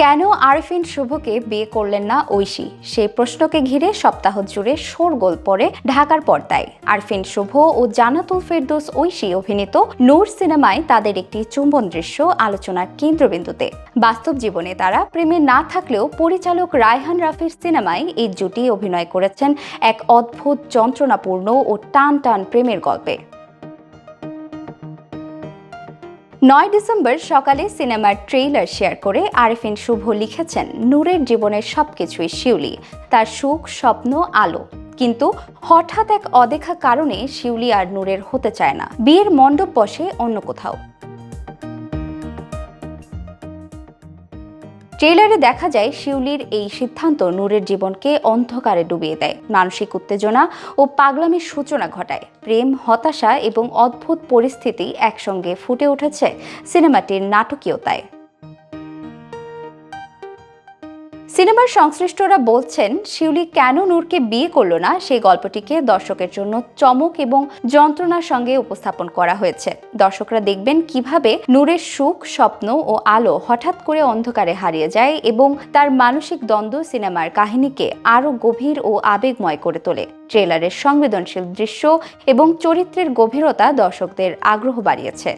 কেন আরিফিন শুভকে বিয়ে করলেন না ঐশী? সেই প্রশ্নকে ঘিরে সপ্তাহ জুড়ে শোরগোল পড়ে ঢাকার পর্দায়। আরিফিন শুভ ও জান্নাতুল ফেরদৌস ঐশী অভিনীত নূর সিনেমায় তাদের একটি চুম্বন দৃশ্য আলোচনার কেন্দ্রবিন্দুতে। বাস্তব জীবনে তারা প্রেমে না থাকলেও পরিচালক রায়হান রাফির সিনেমায় এই জুটি অভিনয় করেছেন এক অদ্ভুত যন্ত্রণাপূর্ণ ও টান টান প্রেমের গল্পে। 9 ডিসেম্বর সকালে সিনেমার ট্রেইলার শেয়ার করে আরিফিন শুভ লিখেছেন, নূরের জীবনের সবকিছুই শিউলি, তার সুখ, স্বপ্ন, আলো। কিন্তু হঠাৎ এক অদেখা কারণে শিউলি আর নূরের হতে চায় না। বিয়ের মণ্ডপ বসে অন্য কোথাও। ট্রেলারে দেখা যায় শিউলির এই সিদ্ধান্ত নূরের জীবনকে অন্ধকারে ডুবিয়ে দেয়, মানসিক উত্তেজনা ও পাগলামির সূচনা ঘটায়। প্রেম, হতাশা এবং অদ্ভুত পরিস্থিতি একসঙ্গে ফুটে উঠেছে সিনেমাটির নাটকীয়তায়। সিনেমার সংশ্লিষ্টরা বলছেন, শিউলি কেন নূরকে বিয়ে করল না সেই গল্পটিকে দর্শকের জন্য চমক এবং যন্ত্রণার সঙ্গে উপস্থাপন করা হয়েছে। দর্শকরা দেখবেন কিভাবে নূরের সুখ, স্বপ্ন ও আলো হঠাৎ করে অন্ধকারে হারিয়ে যায় এবং তার মানসিক দ্বন্দ্ব সিনেমার কাহিনীকে আরও গভীর ও আবেগময় করে তোলে। ট্রেলারের সংবেদনশীল দৃশ্য এবং চরিত্রের গভীরতা দর্শকদের আগ্রহ বাড়িয়েছে।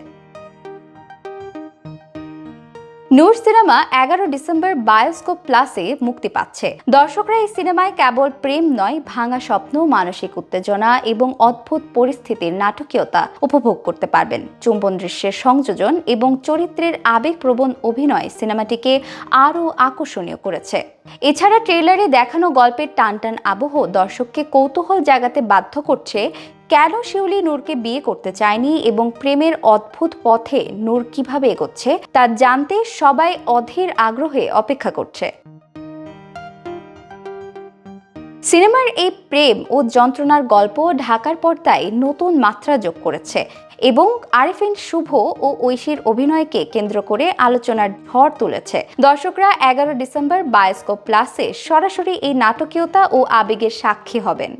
নূর সিনেমা 11 ডিসেম্বর বায়োস্কোপ প্লাসে মুক্তি পাচ্ছে। দর্শকরা এই সিনেমায় কেবল প্রেম নয়, ভাঙা স্বপ্ন, মানসিক উত্তেজনা এবং অদ্ভুত পরিস্থিতির নাটকীয়তা উপভোগ করতে পারবেন। চুম্বন দৃশ্যের সংযোজন এবং চরিত্রের আবেগপ্রবণ অভিনয় সিনেমাটিকে আরও আকর্ষণীয় করেছে। এছাড়া ট্রেলারে দেখানো গল্পের টানটান আবহ দর্শককে কৌতূহল জাগাতে বাধ্য করছে। কেন শিউলি নূরকে বিয়ে করতে চায়নি এবং প্রেমের অদ্ভুত পথে নূর কিভাবে এগোচ্ছে তা জানতে সবাই অধীর আগ্রহে অপেক্ষা করছে। সিনেমার এই প্রেম ও যন্ত্রণার গল্প ঢাকার পর্দায় নতুন মাত্রা যোগ করেছে এবং আরিফিন শুভ ও ঐশীর অভিনয়কে কেন্দ্র করে আলোচনার ঝড় তুলেছে। দর্শকরা 11 ডিসেম্বর বায়োস্কোপ প্লাসে সরাসরি এই নাটকীয়তা ও আবেগের সাক্ষী হবেন।